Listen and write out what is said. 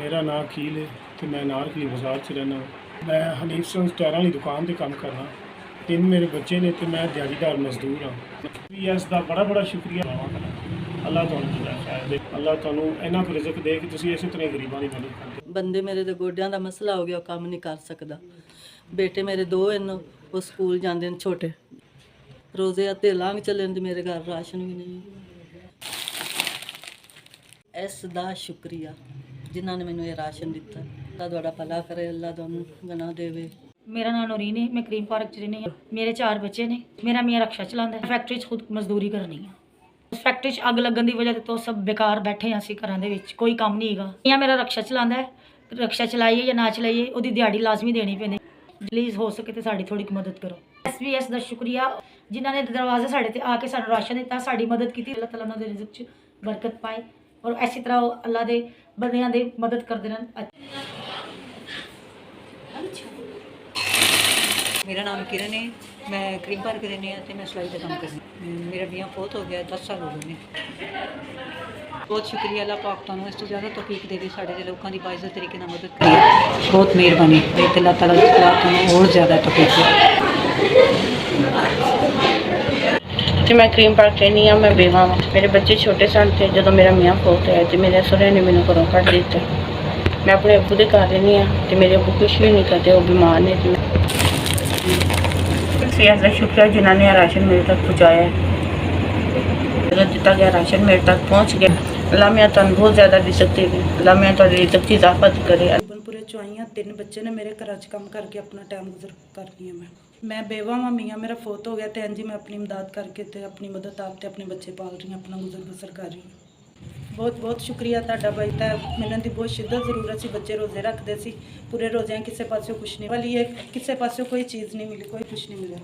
मेरा नाम अखील है तो मैं नारकली बाजार च रहना। मैं हनीफ सिंह टायरां वाली दुकान ते काम करना। 3 मेरे बच्चे ने तो मैं दिहाड़ीदार मजदूर हाँ। PBS का बड़ा शुक्रिया अल्लाह तुहानू जिंदा खैर दे, अल्लाह तुहानू इन्ना कुछ रिज़क दे कि तुसीं इस तरह गरीबां दी मदद करदे। ਬੰਦੇ ਮੇਰੇ ਦੇ ਗੋਡਿਆਂ ਦਾ ਮਸਲਾ ਹੋ ਗਿਆ, ਉਹ ਕੰਮ ਨਹੀਂ ਕਰ ਸਕਦਾ। ਬੇਟੇ ਮੇਰੇ 2 ਹਨ, ਉਹ ਸਕੂਲ ਜਾਂਦੇ ਨੇ ਛੋਟੇ। ਰੋਜ਼ੇ ਅੱਧੇ ਲੰਘ ਚੱਲੇ ਨੇ ਤੇ ਮੇਰੇ ਘਰ ਰਾਸ਼ਨ ਵੀ ਨਹੀਂ। ਇਸ ਦਾ ਸ਼ੁਕਰੀਆ ਜਿਨ੍ਹਾਂ ਨੇ ਮੈਨੂੰ ਇਹ ਰਾਸ਼ਨ ਦਿੱਤਾ। ਅੱਲਾ ਤੁਹਾਡਾ ਭਲਾ ਕਰੇ, ਅੱਲਾ ਤੁਹਾਨੂੰ ਗਨਾ ਦੇਵੇ। मेरा नाम नौरीन है, मैं क्रीम पार्क च रहनी हाँ। मेरे 4 बच्चे ने। मेरा मियाँ रक्षा चलाता है, फैक्ट्री खुद मजदूरी करनी है। फैक्ट्री अग लगन की वजह तो सब बेकार बैठे हैं, असं घर के कोई काम नहीं है। मियाँ मेरा रक्षा चलाता है, रक्षा चलाइए या ना चलाइए उसकी दिहाड़ी लाजमी देनी पैंदी। प्लीज़ हो सके तो साड़ी थोड़ी मदद करो। SBS का शुक्रिया जिन्होंने दरवाजे साढ़े ते आके सानू राशन दिता, साड़ी मदद की। अल्लाह तआला उन्हां दे रिज़्क च बरकत पाए और इसी तरह अल्लाह दे बंदियां दी मदद करदे रहन। मेरा नाम किरण है, मैं क्रीम पार्क रहनी है, मैं सिलाई का काम करनी। मेरा मियाँ फौत हो गया, 10 साल हो गए ने। बहुत शुक्रिया अल्लाह पाक तुहानू इस तो ज़्यादा तौफीक देवे, साढ़े दे लोगों की बाइज़त तरीके नाल मदद करिए। बहुत मेहरबानी, अल्लाह ताला तुहानू और ज़्यादा तौफीक दे। तो मैं क्रीम पार्क रहनी हाँ, मैं बेवा हाँ। मेरे बच्चे छोटे सन थे जो मेरा मियाँ फौत होया तो मेरे सहुरे ने मैनू घरों कढ़ दिता। मैं अपने अब्बू के घर रहनी हाँ तो मेरे अब्बू कुछ भी नहीं करते, वो बीमार ने। ऐसा शुक्रिया जिन्होंने राशन मेरे तक पहुँचाया है। दिता गया राशन मेरे तक पहुँच गया। अल्लाह मियाँ तुहानू बहुत ज़्यादा रिज़क देवे, अल्लाह मियाँ तुहाडे रिज़क च इजाफत करे। पूरे चुआइयाँ 3 बच्चे ने मेरे घर च काम करके अपना टाइम गुजर कर रही हूँ। मैं बेवा हाँ, मियाँ मेरा फौत हो गया तो जी मैं अपनी इमदाद करके ते अपनी मदद आप अपने बच्चे पाल रही हूँ, अपना गुजर बसर कर रही हूँ। बहुत शुक्रिया तुहाडा भाई। तो मैंने दी बहुत शिद्दत जरूरत सी, बच्चे रोज़े रखते सी, पूरे रोज़े किसी पासों कुछ नहीं वाली है, किसी पासों कोई चीज़ नहीं मिली, कोई कुछ नहीं मिला।